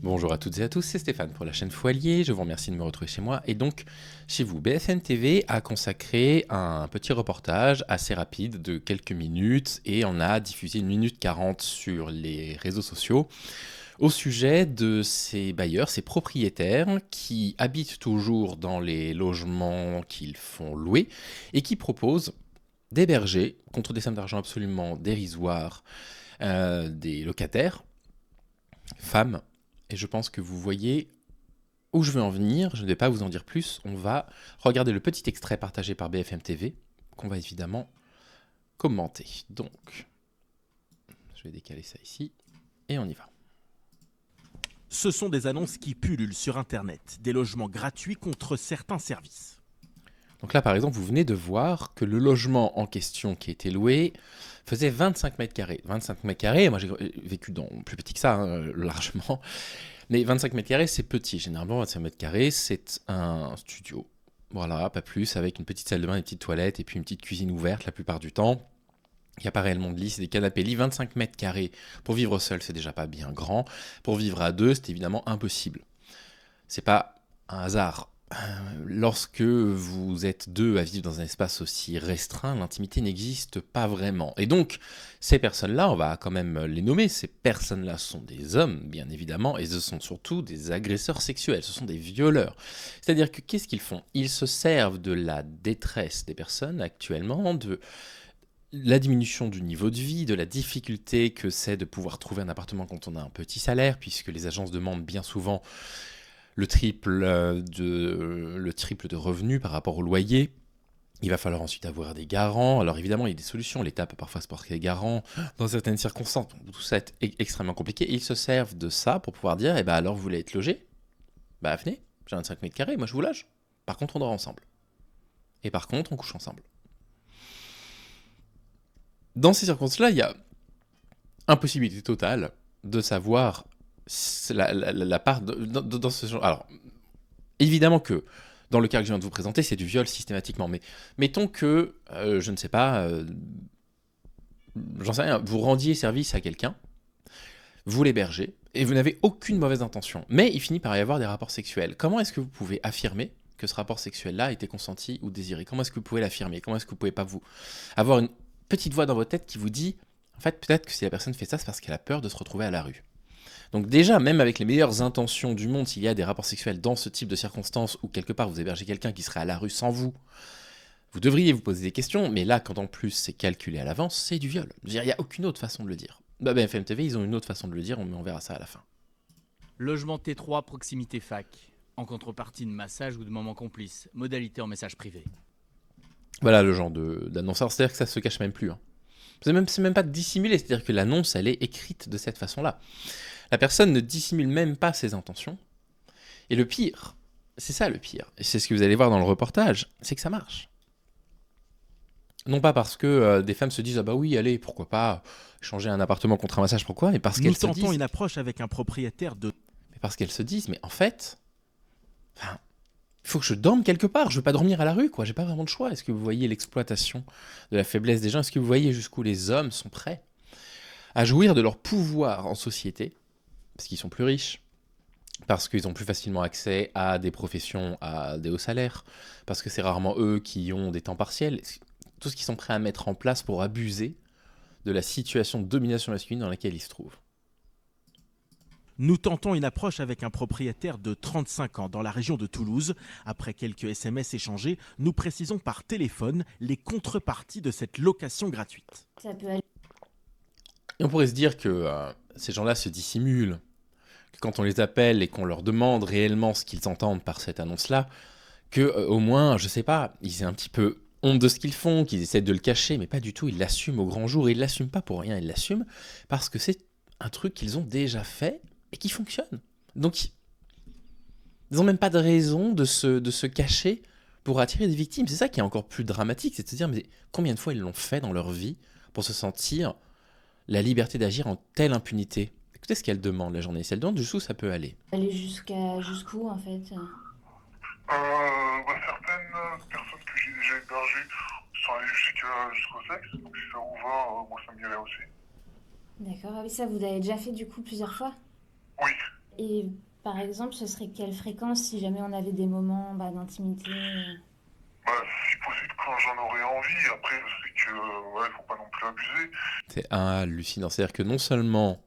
Bonjour à toutes et à tous, c'est Stéphane pour la chaîne Foilier, je vous remercie de me retrouver chez moi. Et donc, chez vous, BFM TV a consacré un petit reportage assez rapide de quelques minutes et on a diffusé 1 minute 40 sur les réseaux sociaux au sujet de ces bailleurs, ces propriétaires qui habitent toujours dans les logements qu'ils font louer et qui proposent d'héberger, contre des sommes d'argent absolument dérisoires, des locataires, femmes. Et je pense que vous voyez où je veux en venir, je ne vais pas vous en dire plus, on va regarder le petit extrait partagé par BFM TV, qu'on va évidemment commenter. Donc, je vais décaler ça ici, et on y va. Ce sont des annonces qui pullulent sur Internet, des logements gratuits contre certains services. Donc là, par exemple, vous venez de voir que le logement en question qui a été loué faisait 25 mètres carrés. 25 mètres carrés, moi j'ai vécu dans plus petit que ça, largement. Mais 25 mètres carrés, c'est petit. Généralement, 25 mètres carrés, c'est un studio. Voilà, pas plus, avec une petite salle de bain, des petites toilettes et puis une petite cuisine ouverte la plupart du temps. Il n'y a pas réellement de lit, c'est des canapés lits. 25 mètres carrés pour vivre seul, c'est déjà pas bien grand. Pour vivre à deux, c'est évidemment impossible. C'est pas un hasard. Lorsque vous êtes deux à vivre dans un espace aussi restreint, l'intimité n'existe pas vraiment. Et donc, ces personnes-là, on va quand même les nommer, ces personnes-là sont des hommes, bien évidemment, et ce sont surtout des agresseurs sexuels, ce sont des violeurs. C'est-à-dire que qu'est-ce qu'ils font ? Ils se servent de la détresse des personnes actuellement, de la diminution du niveau de vie, de la difficulté que c'est de pouvoir trouver un appartement quand on a un petit salaire, puisque les agences demandent bien souvent le triple de revenus par rapport au loyer. Il va falloir ensuite avoir des garants. Alors évidemment, il y a des solutions. L'État peut parfois se porter garant dans certaines circonstances. Tout ça est extrêmement compliqué. Et ils se servent de ça pour pouvoir dire, eh ben alors vous voulez être logé ? Bah venez, j'ai 25 mètres carrés, moi je vous loge. Par contre, on dort ensemble. Et par contre, on couche ensemble. Dans ces circonstances-là, il y a impossibilité totale de savoir la part dans ce genre. Alors, évidemment que dans le cas que je viens de vous présenter, c'est du viol systématiquement. Mais mettons que, je ne sais pas, j'en sais rien, vous rendiez service à quelqu'un, vous l'hébergez, et vous n'avez aucune mauvaise intention. Mais il finit par y avoir des rapports sexuels. Comment est-ce que vous pouvez affirmer que ce rapport sexuel-là a été consenti ou désiré ? Comment est-ce que vous pouvez l'affirmer ? Comment est-ce que vous pouvez pas vous avoir une petite voix dans votre tête qui vous dit, en fait, peut-être que si la personne fait ça, c'est parce qu'elle a peur de se retrouver à la rue. Donc déjà, même avec les meilleures intentions du monde, s'il y a des rapports sexuels dans ce type de circonstances où quelque part vous hébergez quelqu'un qui serait à la rue sans vous, vous devriez vous poser des questions, mais là, quand en plus c'est calculé à l'avance, c'est du viol. Je veux dire, il n'y a aucune autre façon de le dire. Bah, BFM TV, ils ont une autre façon de le dire, mais on verra ça à la fin. Logement T3, proximité fac. En contrepartie de massage ou de moments complices. Modalité en message privé. Voilà le genre d'annonceur, c'est-à-dire que ça se cache même plus. Hein. C'est même pas dissimulé, c'est-à-dire que l'annonce, elle est écrite de cette façon-là. La personne ne dissimule même pas ses intentions. Et le pire, c'est ça le pire, et c'est ce que vous allez voir dans le reportage, c'est que ça marche. Non pas parce que des femmes se disent « Ah bah oui, allez, pourquoi pas changer un appartement contre un massage, pourquoi ?» Mais parce qu'elles se disent... Nous tentons une approche avec un propriétaire de... Mais parce qu'elles se disent « Mais en fait, il faut que je dorme quelque part, je veux pas dormir à la rue, quoi. J'ai pas vraiment de choix. » Est-ce que vous voyez l'exploitation de la faiblesse des gens ? Est-ce que vous voyez jusqu'où les hommes sont prêts à jouir de leur pouvoir en société, parce qu'ils sont plus riches, parce qu'ils ont plus facilement accès à des professions, à des hauts salaires, parce que c'est rarement eux qui ont des temps partiels, tout ce qu'ils sont prêts à mettre en place pour abuser de la situation de domination masculine dans laquelle ils se trouvent. Nous tentons une approche avec un propriétaire de 35 ans dans la région de Toulouse. Après quelques SMS échangés, nous précisons par téléphone les contreparties de cette location gratuite. Ça peut aller. Et on pourrait se dire que ces gens-là se dissimulent, que quand on les appelle et qu'on leur demande réellement ce qu'ils entendent par cette annonce-là, que au moins, je sais pas, ils aient un petit peu honte de ce qu'ils font, qu'ils essaient de le cacher, mais pas du tout, ils l'assument au grand jour, et ils l'assument pas pour rien, ils l'assument parce que c'est un truc qu'ils ont déjà fait et qui fonctionne. Donc, ils n'ont même pas de raison de se cacher pour attirer des victimes. C'est ça qui est encore plus dramatique, c'est de se dire, mais combien de fois ils l'ont fait dans leur vie pour se sentir la liberté d'agir en telle impunité ? Écoutez ce qu'elle demande, la journaliste. Elle demande jusqu'où ça peut aller. Aller jusqu'où en fait? Certaines personnes que j'ai déjà hébergées sont allées jusqu'au sexe, donc si ça vous va, moi ça m'irait aussi. D'accord, ah oui, ça vous l'avez déjà fait du coup plusieurs fois? Oui. Et par exemple, ce serait quelle fréquence si jamais on avait des moments d'intimité Bah, si possible, quand j'en aurais envie. Après, c'est que, ouais, faut pas non plus abuser. C'est hallucinant. C'est-à-dire que non seulement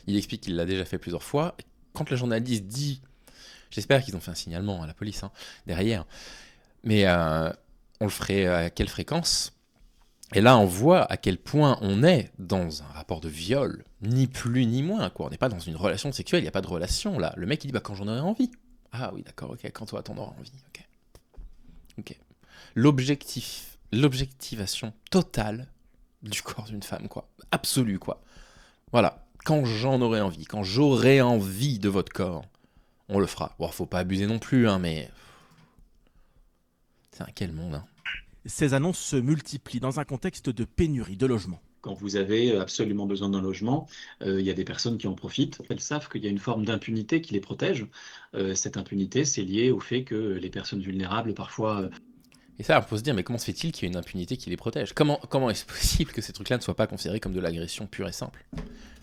il explique qu'il l'a déjà fait plusieurs fois, quand le journaliste dit, j'espère qu'ils ont fait un signalement à la police derrière, mais on le ferait à quelle fréquence? Et là, on voit à quel point on est dans un rapport de viol, ni plus ni moins, quoi. On n'est pas dans une relation sexuelle, il n'y a pas de relation, là. Le mec, il dit, bah, quand j'en aurai envie. Ah oui, d'accord, ok, quand toi, t'en auras envie, ok. Ok. L'objectivation totale du corps d'une femme, quoi. Absolue, quoi. Voilà. Quand j'en aurai envie, quand j'aurai envie de votre corps, on le fera. Bon, faut pas abuser non plus, mais... C'est un quel monde, Ces annonces se multiplient dans un contexte de pénurie de logements. Quand vous avez absolument besoin d'un logement, il y a des personnes qui en profitent. Elles savent qu'il y a une forme d'impunité qui les protège. Cette impunité, c'est lié au fait que les personnes vulnérables, parfois, Et ça, on peut se dire, mais comment se fait-il qu'il y ait une impunité qui les protège? Comment est-ce possible que ces trucs-là ne soient pas considérés comme de l'agression pure et simple?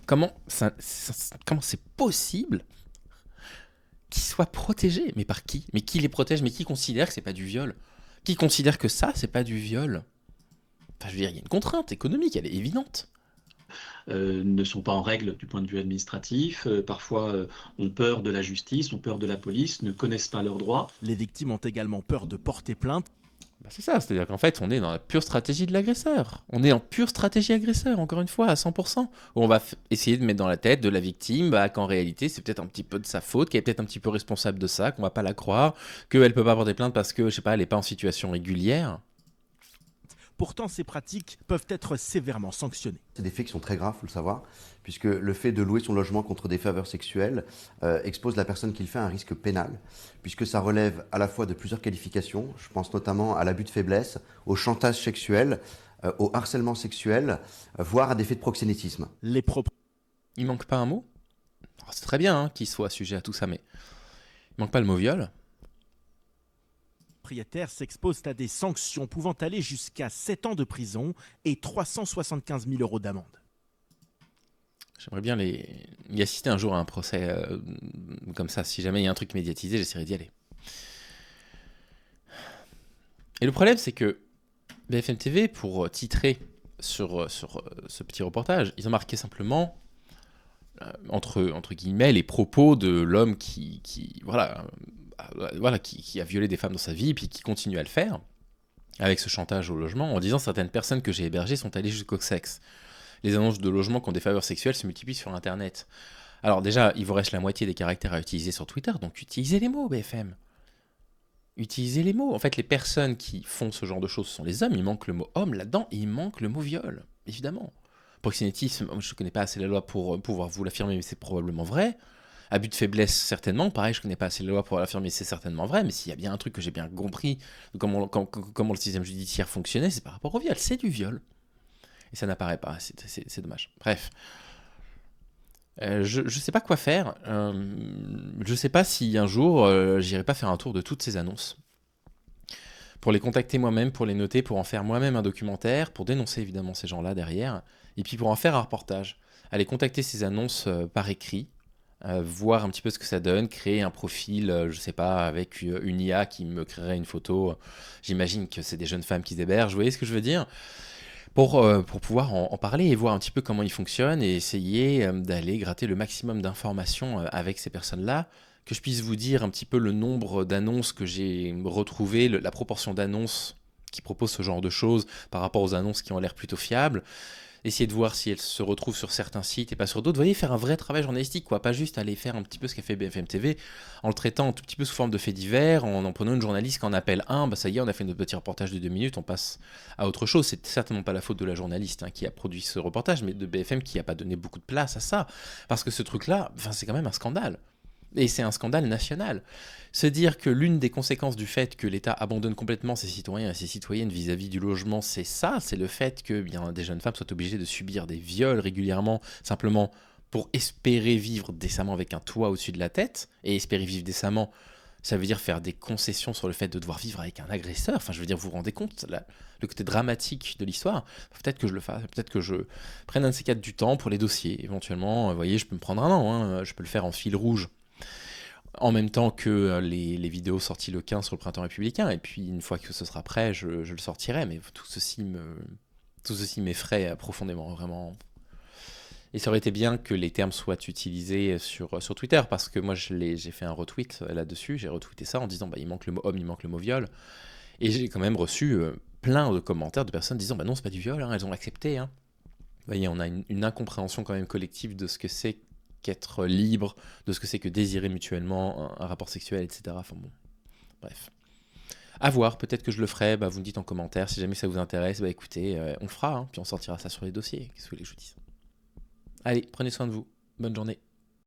Comment c'est possible qu'ils soient protégés? Mais par qui? Mais qui les protège? Mais qui considère que c'est pas du viol? Qui considère que ça, c'est pas du viol? Enfin, je veux dire, il y a une contrainte économique, elle est évidente. ne sont pas en règle du point de vue administratif, parfois ont peur de la justice, ont peur de la police, ne connaissent pas leurs droits. Les victimes ont également peur de porter plainte. Bah, c'est ça, c'est-à-dire qu'en fait, on est dans la pure stratégie de l'agresseur. On est en pure stratégie agresseur, encore une fois, à 100%. Où on va essayer de mettre dans la tête de la victime qu'en réalité, c'est peut-être un petit peu de sa faute, qu'elle est peut-être un petit peu responsable de ça, qu'on va pas la croire, qu'elle peut pas porter plainte parce que, je sais pas, elle est pas en situation régulière. Pourtant, ces pratiques peuvent être sévèrement sanctionnées. C'est des faits qui sont très graves, il faut le savoir, puisque le fait de louer son logement contre des faveurs sexuelles expose la personne qui le fait à un risque pénal, puisque ça relève à la fois de plusieurs qualifications. Je pense notamment à l'abus de faiblesse, au chantage sexuel, au harcèlement sexuel, voire à des faits de proxénétisme. Les Il manque pas un mot? Alors, c'est très bien qu'il soit sujet à tout ça, mais il manque pas le mot viol? propriétaires s'exposent à des sanctions pouvant aller jusqu'à 7 ans de prison et 375 000 € d'amende. J'aimerais bien y assister un jour à un procès comme ça. Si jamais il y a un truc médiatisé, j'essaierai d'y aller. Et le problème, c'est que BFM TV, pour titrer sur ce petit reportage, ils ont marqué simplement, entre guillemets, les propos de l'homme qui a violé des femmes dans sa vie, puis qui continue à le faire, avec ce chantage au logement, en disant certaines personnes que j'ai hébergées sont allées jusqu'au sexe. Les annonces de logements qui ont des faveurs sexuelles se multiplient sur Internet. Alors déjà, il vous reste la moitié des caractères à utiliser sur Twitter, donc utilisez les mots, BFM. Utilisez les mots. En fait, les personnes qui font ce genre de choses sont les hommes. Il manque le mot homme là-dedans, et il manque le mot viol, évidemment. Proxénétisme, je ne connais pas assez la loi pour pouvoir vous l'affirmer, mais c'est probablement vrai. Abus de faiblesse, certainement. Pareil, je ne connais pas assez la loi pour l'affirmer, c'est certainement vrai. Mais s'il y a bien un truc que j'ai bien compris de comment le système judiciaire fonctionnait, c'est par rapport au viol. C'est du viol. Et ça n'apparaît pas. C'est dommage. Bref. Je ne sais pas quoi faire. Je ne sais pas si un jour, j'irai pas faire un tour de toutes ces annonces. Pour les contacter moi-même, pour les noter, pour en faire moi-même un documentaire, pour dénoncer évidemment ces gens-là derrière. Et puis pour en faire un reportage. Aller contacter ces annonces par écrit. Voir un petit peu ce que ça donne, créer un profil, je sais pas, avec une IA qui me créerait une photo. J'imagine que c'est des jeunes femmes qui hébergent, vous voyez ce que je veux dire? Pour pouvoir en parler et voir un petit peu comment ils fonctionnent et essayer d'aller gratter le maximum d'informations avec ces personnes-là, que je puisse vous dire un petit peu le nombre d'annonces que j'ai retrouvées, la proportion d'annonces qui proposent ce genre de choses par rapport aux annonces qui ont l'air plutôt fiables. Essayer de voir si elles se retrouvent sur certains sites et pas sur d'autres. Vous voyez, faire un vrai travail journalistique, quoi. Pas juste aller faire un petit peu ce qu'a fait BFM TV en le traitant un tout petit peu sous forme de faits divers, en prenant une journaliste qui en appelle un, bah ça y est, on a fait notre petit reportage de 2 minutes, on passe à autre chose. C'est certainement pas la faute de la journaliste qui a produit ce reportage, mais de BFM qui a pas donné beaucoup de place à ça. Parce que ce truc-là, c'est quand même un scandale. Et c'est un scandale national. Se dire que l'une des conséquences du fait que l'État abandonne complètement ses citoyens et ses citoyennes vis-à-vis du logement, c'est ça, c'est le fait que des jeunes femmes soient obligées de subir des viols régulièrement, simplement pour espérer vivre décemment avec un toit au-dessus de la tête. Et espérer vivre décemment, ça veut dire faire des concessions sur le fait de devoir vivre avec un agresseur. Enfin, je veux dire, vous vous rendez compte, le côté dramatique de l'histoire. Peut-être que je le fasse, peut-être que je prenne un de ces quatre du temps pour les dossiers. Éventuellement, vous voyez, je peux me prendre un an, je peux le faire en fil rouge. en même temps que les vidéos sorties le 15 sur le printemps républicain. Et puis, une fois que ce sera prêt, je le sortirai. Mais tout ceci m'effraie profondément, vraiment. Et ça aurait été bien que les termes soient utilisés sur Twitter, parce que moi, j'ai fait un retweet là-dessus. J'ai retweeté ça en disant il manque le mot homme, il manque le mot viol. Et j'ai quand même reçu plein de commentaires de personnes disant non, c'est pas du viol, hein, elles ont accepté. Hein. Vous voyez, on a une incompréhension quand même collective de ce que c'est qu'être libre, de ce que c'est que désirer mutuellement un rapport sexuel, etc. Enfin bon, bref. À voir, peut-être que je le ferai, vous me dites en commentaire, si jamais ça vous intéresse, écoutez, on le fera, hein, puis on sortira ça sur les dossiers, qu'est-ce que vous voulez que je vous dise. Allez, prenez soin de vous, bonne journée.